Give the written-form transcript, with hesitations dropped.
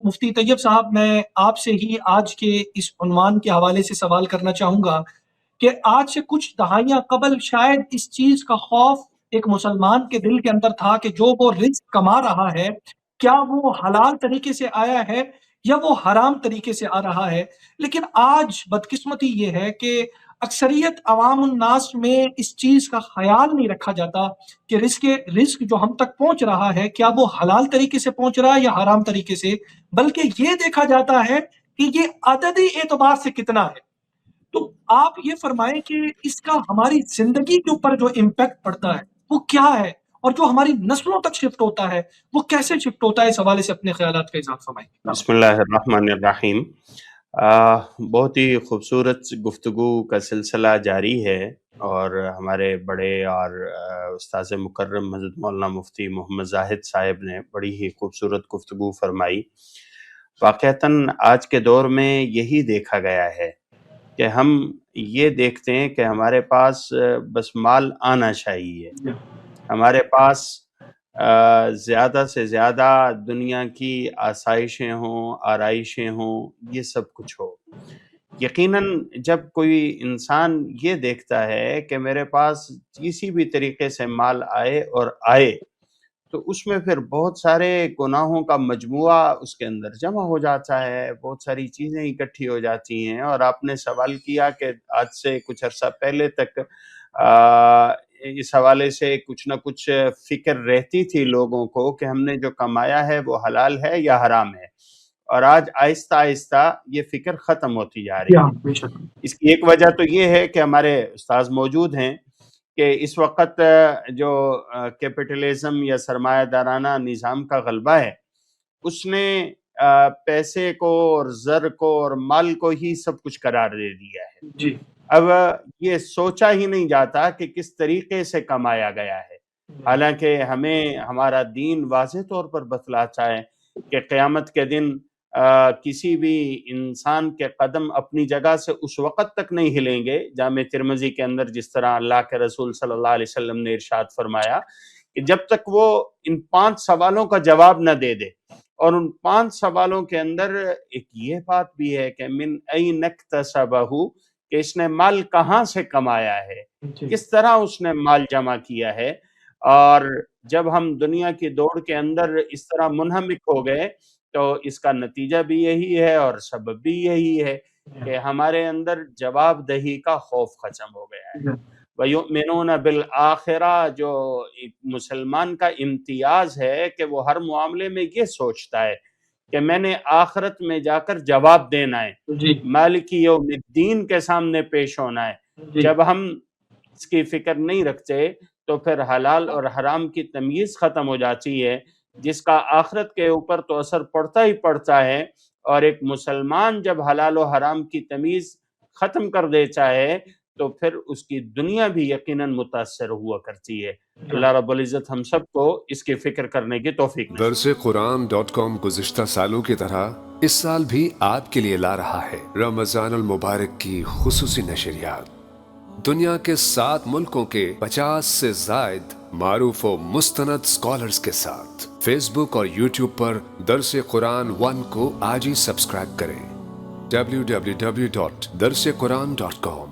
مفتی طیب صاحب، میں آپ سے ہی آج کے اس عنوان کے حوالے سے سوال کرنا چاہوں گا کہ آج سے کچھ دہائیاں قبل شاید اس چیز کا خوف ایک مسلمان کے دل کے اندر تھا کہ جو وہ رزق کما رہا ہے، کیا وہ حلال طریقے سے آیا ہے یا وہ حرام طریقے سے آ رہا ہے۔ لیکن آج بدقسمتی یہ ہے کہ اکثریت عوام الناس میں اس چیز کا خیال نہیں رکھا جاتا کہ رزق جو ہم تک پہنچ رہا ہے کیا وہ حلال طریقے سے پہنچ رہا ہے یا حرام طریقے سے، بلکہ یہ دیکھا جاتا ہے کہ یہ عددی اعتبار سے کتنا ہے۔ تو آپ یہ فرمائیں کہ اس کا ہماری زندگی کے اوپر جو امپیکٹ پڑتا ہے وہ کیا ہے، اور جو ہماری نسلوں تک شفٹ ہوتا ہے وہ کیسے شفٹ ہوتا ہے، اس حوالے سے اپنے خیالات کا اظہار فرمائیں۔ بسم اللہ الرحمن الرحیم۔ بہت ہی خوبصورت گفتگو کا سلسلہ جاری ہے، اور ہمارے بڑے اور استاذ مکرم حضرت مولانا مفتی محمد زاہد صاحب نے بڑی ہی خوبصورت گفتگو فرمائی۔ واقعتاً آج کے دور میں یہی دیکھا گیا ہے کہ ہم یہ دیکھتے ہیں کہ ہمارے پاس بس مال آنا چاہیے، ہمارے پاس زیادہ سے زیادہ دنیا کی آسائشیں ہوں، آرائشیں ہوں، یہ سب کچھ ہو۔ یقیناً جب کوئی انسان یہ دیکھتا ہے کہ میرے پاس کسی بھی طریقے سے مال آئے تو اس میں پھر بہت سارے گناہوں کا مجموعہ اس کے اندر جمع ہو جاتا ہے، بہت ساری چیزیں اکٹھی ہو جاتی ہیں۔ اور آپ نے سوال کیا کہ آج سے کچھ عرصہ پہلے تک اس حوالے سے کچھ نہ کچھ فکر رہتی تھی لوگوں کو کہ ہم نے جو کمایا ہے وہ حلال ہے یا حرام ہے، اور آج آہستہ آہستہ یہ فکر ختم ہوتی جا رہی ہے۔ اس کی ایک وجہ تو یہ ہے کہ ہمارے استاذ موجود ہیں کہ اس وقت جو کیپٹلزم یا سرمایہ دارانہ نظام کا غلبہ ہے، اس نے پیسے کو اور زر کو اور مال کو ہی سب کچھ قرار دے دیا ہے۔ جی، اب یہ سوچا ہی نہیں جاتا کہ کس طریقے سے کمایا گیا ہے، حالانکہ ہمیں ہمارا دین واضح طور پر بتلاتا ہے کہ قیامت کے دن کسی بھی انسان کے قدم اپنی جگہ سے اس وقت تک نہیں ہلیں گے۔ جامع ترمذی کے اندر جس طرح اللہ کے رسول صلی اللہ علیہ وسلم نے ارشاد فرمایا کہ جب تک وہ ان 5 سوالوں کا جواب نہ دے دے، اور ان 5 سوالوں کے اندر ایک یہ بات بھی ہے کہ من این اکتسبہ، کہ اس نے مال کہاں سے کمایا ہے، کس طرح اس نے مال جمع کیا ہے۔ اور جب ہم دنیا کی دوڑ کے اندر اس طرح منہمک ہو گئے تو اس کا نتیجہ بھی یہی ہے اور سبب بھی یہی ہے کہ ہمارے اندر جواب دہی کا خوف ختم ہو گیا ہے۔ وَيُؤْمِنُونَ بِالْآخِرَةِ، جو ایک مسلمان کا امتیاز ہے کہ وہ ہر معاملے میں یہ سوچتا ہے کہ میں نے آخرت میں جا کر جواب دینا ہے، مالک یوم الدین کے سامنے پیش ہونا ہے۔ جب ہم اس کی فکر نہیں رکھتے تو پھر حلال اور حرام کی تمیز ختم ہو جاتی ہے، جس کا آخرت کے اوپر تو اثر پڑتا ہی پڑتا ہے۔ اور ایک مسلمان جب حلال و حرام کی تمیز ختم کر دیتا ہے تو پھر اس کی دنیا بھی یقیناً متاثر ہوا کرتی ہے۔ اللہ رب العزت ہم سب کو اس کی فکر کرنے کی توفیق دے۔ درسقرآن.com گزشتہ سالوں کی طرح اس سال بھی آپ کے لیے لا رہا ہے رمضان المبارک کی خصوصی نشریات۔ دنیا کے 7 ملکوں کے 50 سے زائد معروف و مستند اسکالرز کے ساتھ فیس بک اور یوٹیوب پر درس قرآن 1 کو آج ہی سبسکرائب کریں۔ www.darsequran.com